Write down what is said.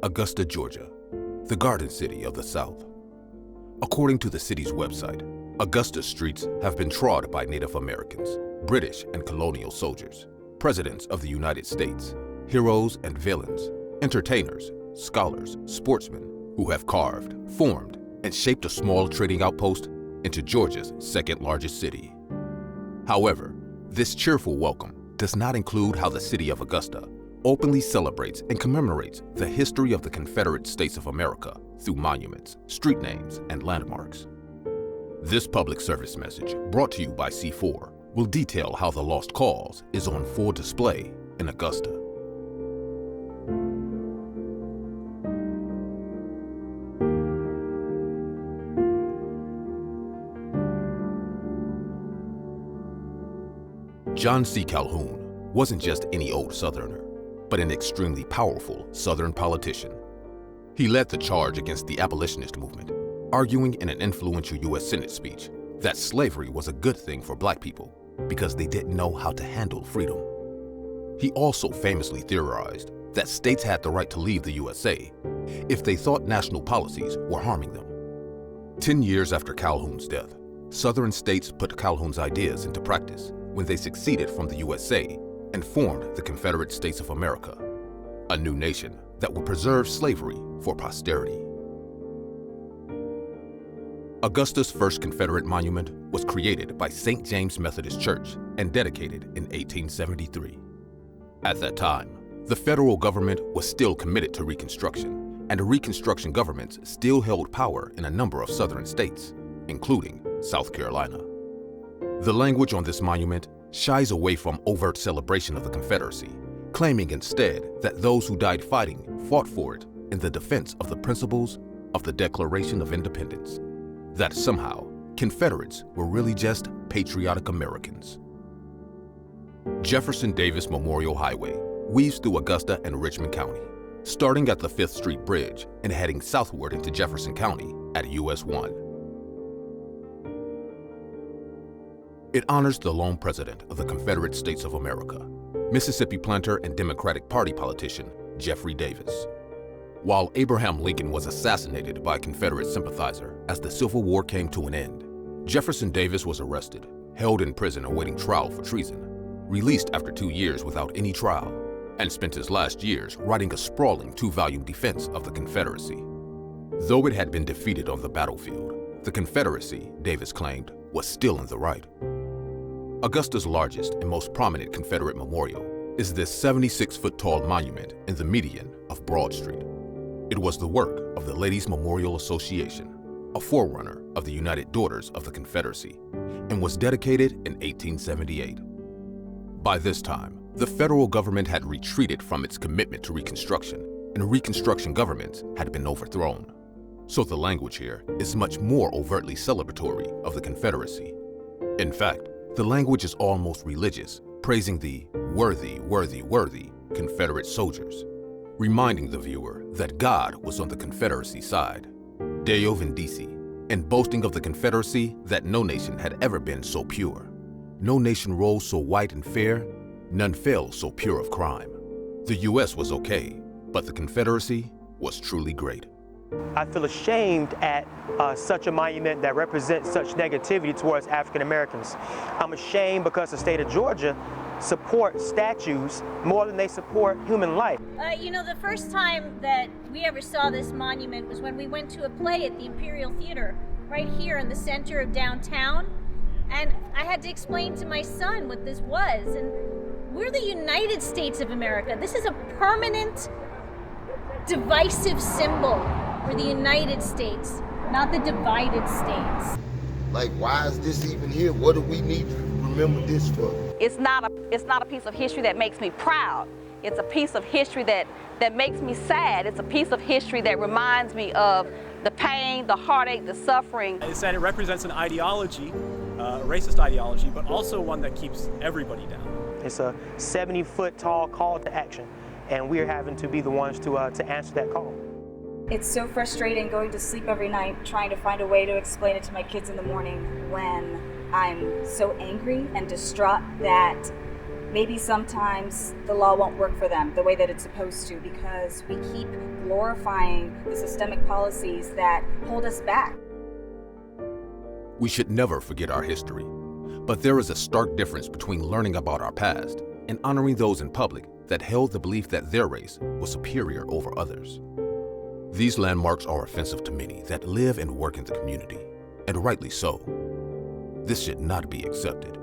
Augusta, Georgia, the Garden City of the South. According to the city's website, Augusta's streets have been trod by Native Americans, British and colonial soldiers, presidents of the United States, heroes and villains, entertainers, scholars, sportsmen who have carved, formed, and shaped a small trading outpost into Georgia's second largest city. However, this cheerful welcome does not include how the city of Augusta openly celebrates and commemorates the history of the Confederate States of America through monuments, street names, and landmarks. This public service message, brought to you by C4, will detail how the lost cause is on full display in Augusta. John C. Calhoun wasn't just any old Southerner, but an extremely powerful Southern politician. He led the charge against the abolitionist movement, arguing in an influential U.S. Senate speech that slavery was a good thing for Black people because they didn't know how to handle freedom. He also famously theorized that states had the right to leave the USA if they thought national policies were harming them. 10 years after Calhoun's death, Southern states put Calhoun's ideas into practice when they seceded from the USA and formed the Confederate States of America, a new nation that would preserve slavery for posterity. Augusta's first Confederate monument was created by St. James Methodist Church and dedicated in 1873. At that time, the federal government was still committed to Reconstruction, and Reconstruction governments still held power in a number of southern states, including South Carolina. The language on this monument shies away from overt celebration of the Confederacy, claiming instead that those who died fighting fought for it in the defense of the principles of the Declaration of Independence, that somehow Confederates were really just patriotic Americans. Jefferson Davis Memorial Highway weaves through Augusta and Richmond County, starting at the 5th Street Bridge and heading southward into Jefferson County at US 1. It honors the lone president of the Confederate States of America, Mississippi planter and Democratic Party politician Jeffrey Davis. While Abraham Lincoln was assassinated by a Confederate sympathizer as the Civil War came to an end, Jefferson Davis was arrested, held in prison awaiting trial for treason, released after 2 years without any trial, and spent his last years writing a sprawling 2-volume defense of the Confederacy. Though it had been defeated on the battlefield, the Confederacy, Davis claimed, was still in the right. Augusta's largest and most prominent Confederate memorial is this 76-foot-tall monument in the median of Broad Street. It was the work of the Ladies Memorial Association, a forerunner of the United Daughters of the Confederacy, and was dedicated in 1878. By this time, the federal government had retreated from its commitment to Reconstruction, and Reconstruction governments had been overthrown. So the language here is much more overtly celebratory of the Confederacy. In fact, the language is almost religious, praising the worthy, worthy, worthy Confederate soldiers, reminding the viewer that God was on the Confederacy side, Deo Vindici, and boasting of the Confederacy that no nation had ever been so pure. No nation rose so white and fair, none fell so pure of crime. The US was okay, but the Confederacy was truly great. I feel ashamed at such a monument that represents such negativity towards African Americans. I'm ashamed because the state of Georgia supports statues more than they support human life. The first time that we ever saw this monument was when we went to a play at the Imperial Theater, right here in the center of downtown. And I had to explain to my son what this was. And we're the United States of America. This is a permanent, divisive symbol. We're the United States, not the divided states. Like, why is this even here? What do we need to remember this for? It's not a piece of history that makes me proud. It's a piece of history that makes me sad. It's a piece of history that reminds me of the pain, the heartache, the suffering. It's that it represents an ideology, a racist ideology, but also one that keeps everybody down. It's a 70-foot tall call to action, and we're having to be the ones to answer that call. It's so frustrating going to sleep every night trying to find a way to explain it to my kids in the morning when I'm so angry and distraught that maybe sometimes the law won't work for them the way that it's supposed to because we keep glorifying the systemic policies that hold us back. We should never forget our history, but there is a stark difference between learning about our past and honoring those in public that held the belief that their race was superior over others. These landmarks are offensive to many that live and work in the community, and rightly so. This should not be accepted.